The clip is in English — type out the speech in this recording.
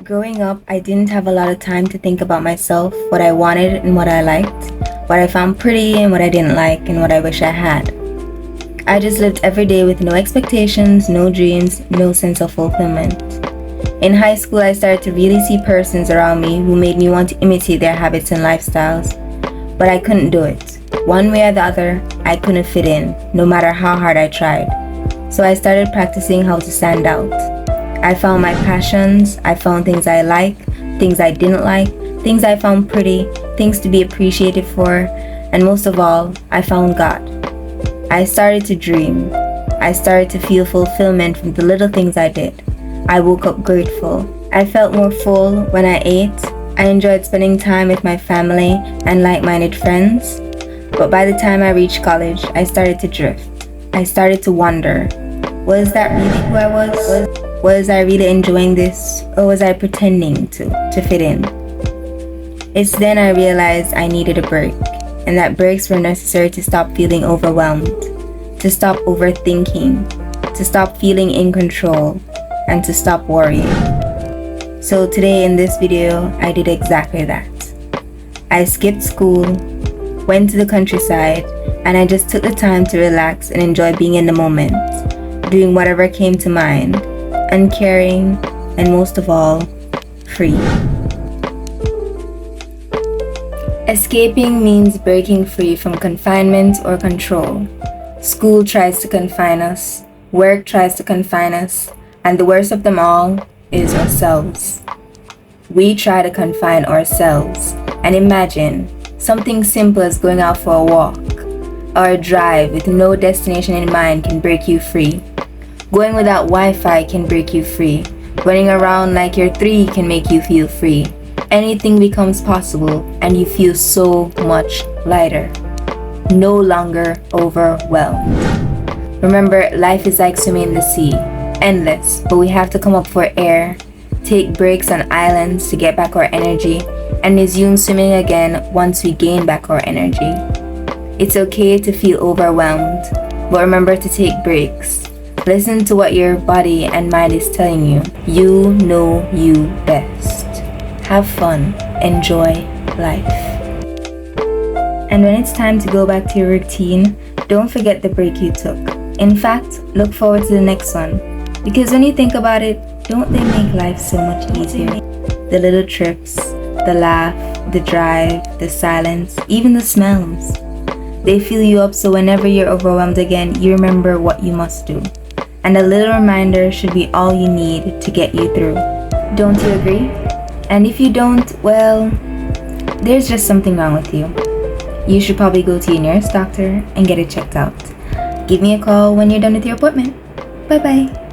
Growing up, I didn't have a lot of time to think about myself, what I wanted and what I liked, what I found pretty and what I didn't like, and what I wish I had. I just lived every day with no expectations, no dreams, no sense of fulfillment. In high school, I started to really see persons around me who made me want to imitate their habits and lifestyles, but I couldn't do it. One way or the other, I couldn't fit in, no matter how hard I tried. So I started practicing how to stand out. I found my passions, I found things I like, things I didn't like, things I found pretty, things to be appreciated for, and most of all, I found God. I started to dream. I started to feel fulfillment from the little things I did. I woke up grateful. I felt more full when I ate. I enjoyed spending time with my family and like-minded friends. But by the time I reached college, I started to drift. I started to wonder, was that really who I was? Was I really enjoying this, or was I pretending to fit in? It's then I realized I needed a break, and that breaks were necessary to stop feeling overwhelmed, to stop overthinking, to stop feeling in control, and to stop worrying. So today in this video, I did exactly that. I skipped school, went to the countryside, and I just took the time to relax and enjoy being in the moment, doing whatever came to mind, uncaring, and most of all, free. Escaping means breaking free from confinement or control. School tries to confine us, work tries to confine us, and the worst of them all is ourselves. We try to confine ourselves, and imagine something simple as going out for a walk or a drive with no destination in mind can break you free. Going without Wi-Fi can break you free. Running around like you're 3 can make you feel free. Anything becomes possible and you feel so much lighter. No longer overwhelmed. Remember, life is like swimming in the sea. Endless, but we have to come up for air, take breaks on islands to get back our energy, and resume swimming again once we gain back our energy. It's okay to feel overwhelmed, but remember to take breaks. Listen to what your body and mind is telling you. You know you best. Have fun. Enjoy life. And when it's time to go back to your routine, don't forget the break you took. In fact, look forward to the next one. Because when you think about it, don't they make life so much easier? The little trips, the laugh, the drive, the silence, even the smells. They fill you up so whenever you're overwhelmed again, you remember what you must do. And a little reminder should be all you need to get you through. Don't you agree? And if you don't, well, there's just something wrong with you. You should probably go to your nearest doctor and get it checked out. Give me a call when you're done with your appointment. Bye-bye.